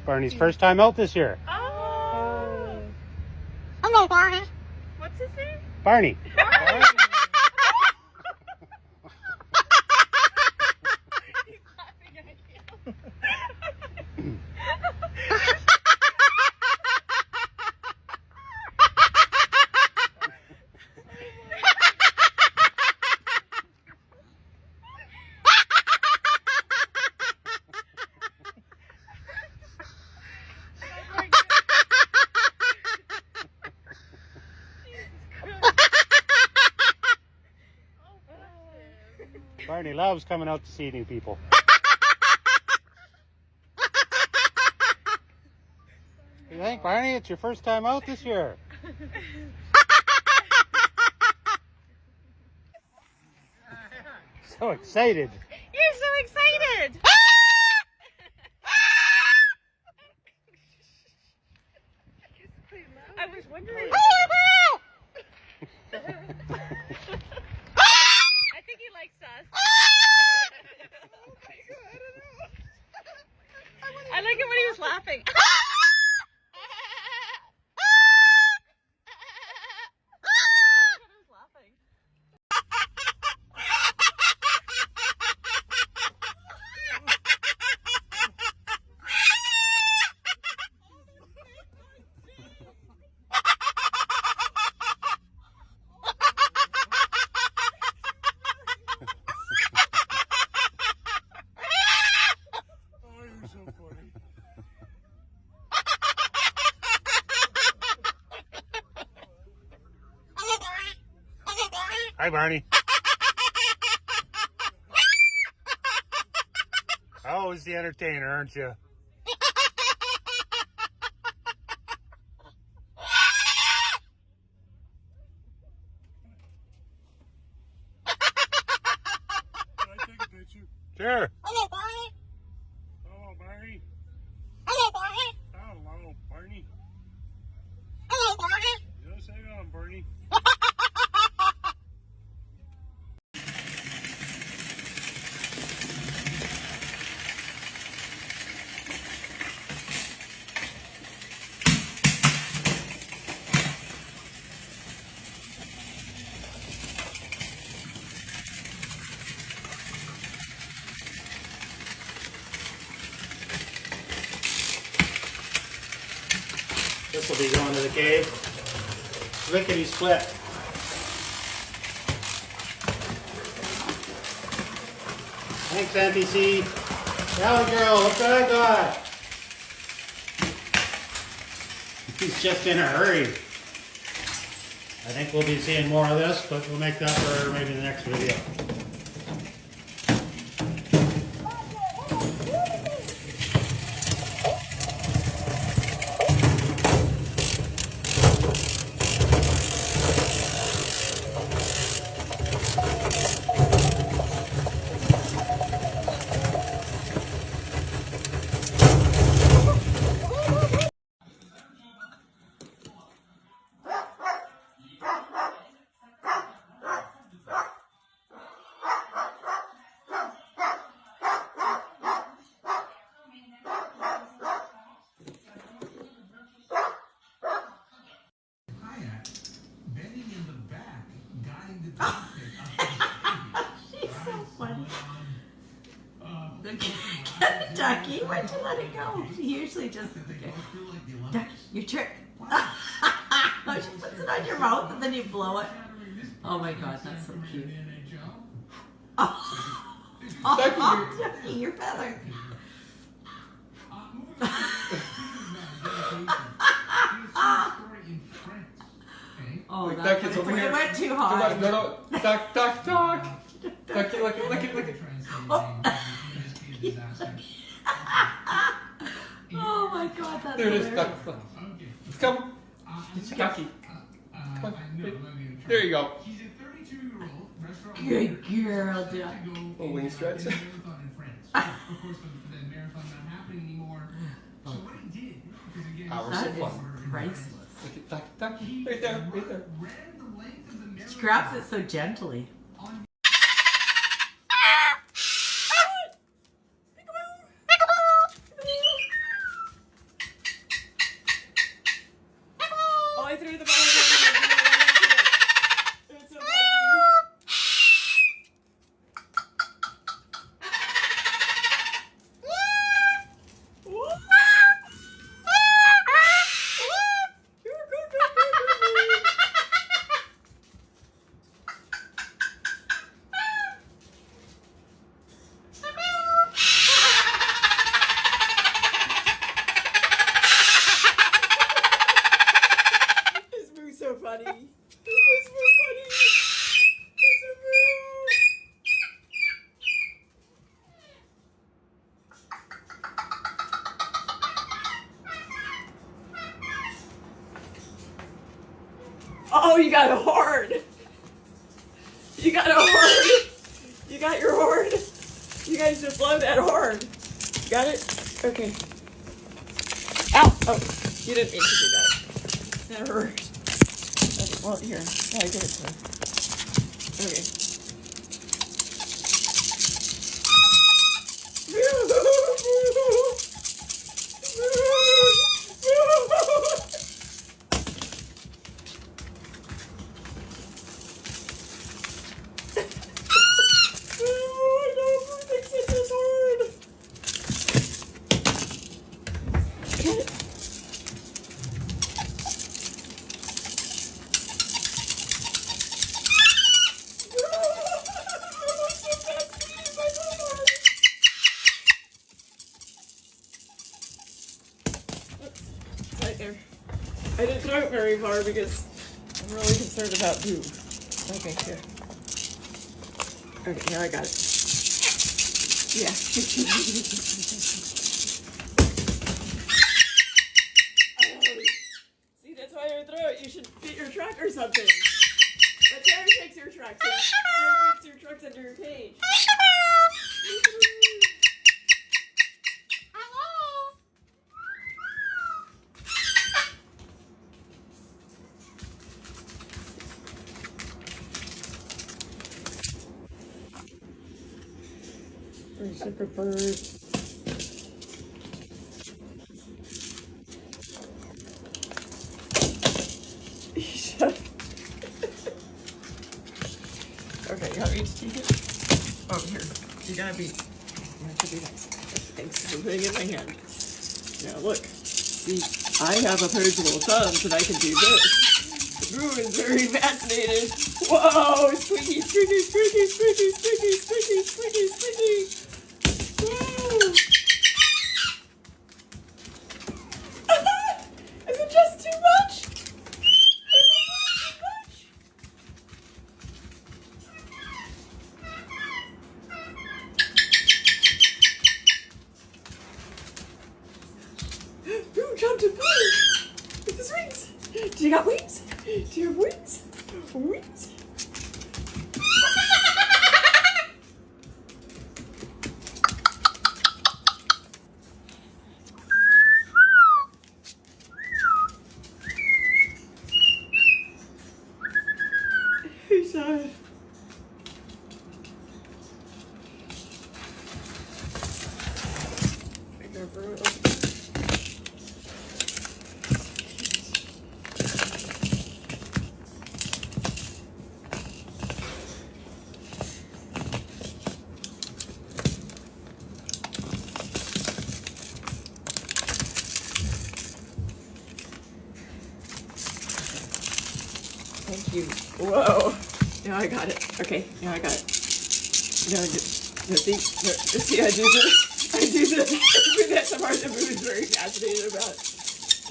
Barney's first time out this year. Oh. Hello, Barney. What's his name? Barney. Barney. He's laughing at you. Barney loves coming out to see new people. What do you think, Barney? It's your first time out this year. So excited. You're so excited. I was wondering. I think he likes us. I like it when he was laughing. Hi, Barney. Always the entertainer, aren't you? Can I take a picture? Sure. Hello, Barney. Hello, Barney. Hello, Barney. Hello, Barney. Hello, Barney. Just hang on, Barney. This will be going to the cave. Lickety split. Thanks, NPC. Valley girl, look what I got. He's just in a hurry. I think we'll be seeing more of this, but we'll make that for maybe the next video. Ducky, why'd you let it go? She usually just, okay. Ducky, your trick. Oh, she puts it on your mouth and then you blow it. Oh my god, that's so cute. Oh, Ducky, your feather. Oh, that it went too high. No, duck, duck, duck. Ducky, look it. Oh. Oh my god, that's There it is, hilarious. duck. Come. It's Ducky. Come on. There you go. Good girl, Duck. Oh, wing stretch. Hours That of is fun. priceless. Look at Ducky. Right there. She grabs it so gently. Oh, you got a horn. You got a horn. You got your horn. You guys just blow that horn. Got it? Okay. Ow! Oh, you didn't mean to do that. That hurt. Okay, well, here. Yeah, give it to me. Okay. Right there. I didn't throw it very far because I'm really concerned about Boo. Okay, here. Okay, here I got it. Yeah. See, that's why I would throw it. You should fit your truck or something. But Sarah takes your truck. So Sarah fits your trucks under your cage. Super bird. Okay, you want me to take it? Oh, here. You have to be nice. Thanks for putting it in my hand. Now look. See, I have opposable thumbs and I can do this. Boo is very fascinated. Whoa! Squeaky, squeaky, squeaky, squeaky, squeaky, squeaky, squeaky, squeaky. Whoa! Is it just too much? Is it just too much? Boo jumped and flew with his wings. Do you got wings? Do you have wings? Wings? He's sad. I got brutal. Thank you. Whoa. Now I got it. Okay, now I got it. Now I see, I do this. I do this. That's the part that Boo is very fascinated about.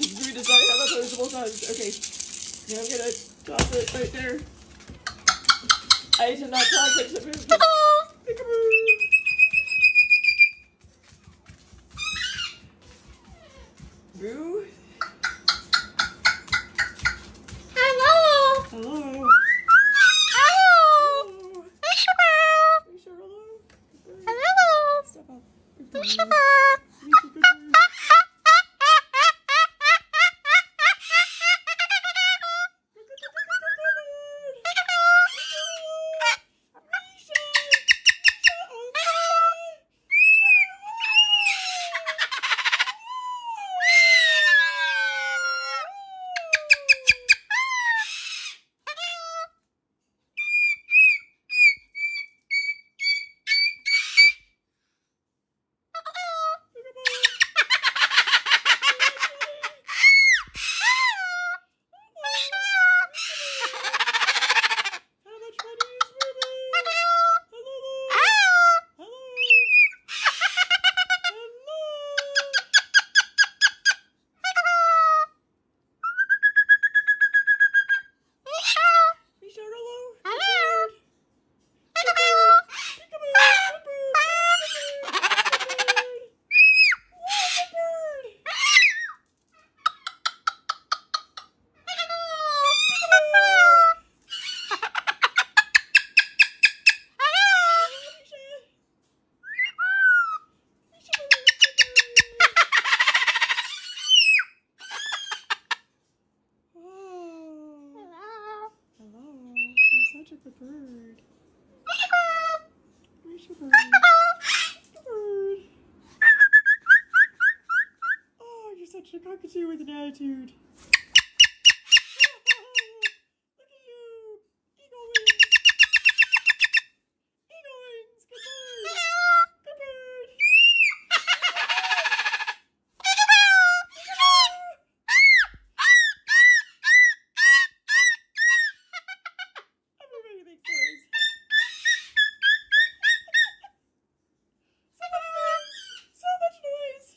Boo does not have opposable thumbs. Okay. Now I'm gonna toss it right there. I did not toss it to Boo. Peekaboo. Boo. Hello. Hello. Hello. Are you sure hello? Hello. Step up. Good bird. Where's your bird? Good bird. Oh, you're such a cockatoo with an attitude. Look at you. Eagle wings. Eagle wings. Good bird. Good bird. Everybody makes noise. So much noise.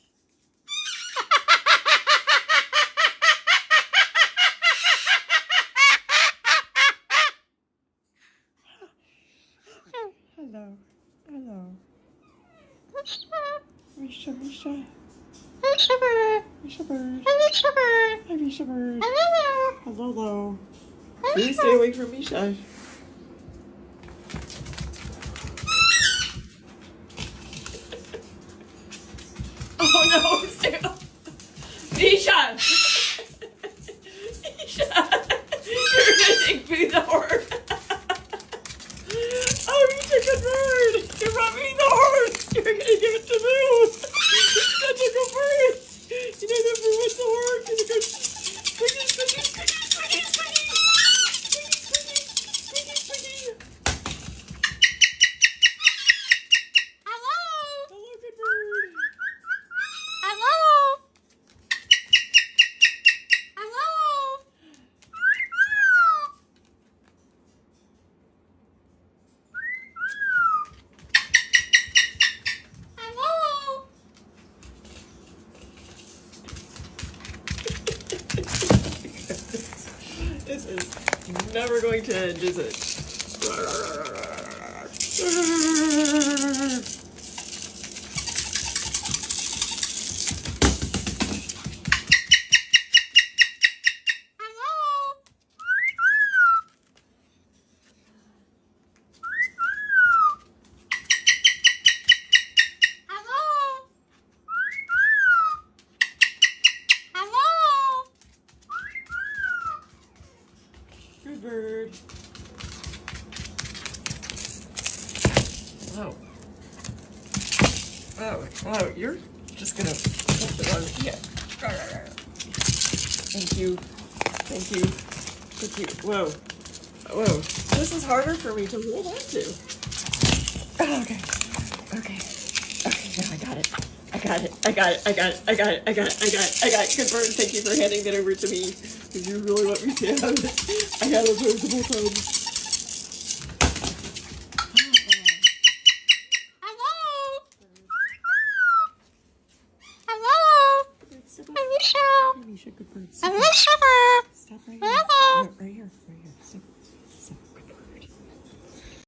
Hello. Hello. Misha, Misha. Misha bird. Misha bird. Hi, Misha bird. Hello. Please stay away from Misha. Oh no, stay up. Misha! Misha! You're gonna take food the horse. Oh, Misha, good bird! You brought me the horse! You're gonna give it to Moo! Such a good bird! You know that Moo wants the horse? He's a good squiggy, squiggy, squiggy, squiggy, squiggy! Squiggy, squiggy, squiggy, squiggy! Hello. Hello, good bird! Hello. Hello. Hello. This is never going to end, is it? Good bird. Oh. Oh, you're just gonna put it on here. Thank you. Thank you. Thank you. Whoa. Whoa. This is harder for me to hold on to. Oh, okay. Okay. Okay, now I got it. I got it. Good bird. Thank you for handing that over to me. Because you really let me have it. I got it multiple times. Misha, good bird. Stop right here. Right here.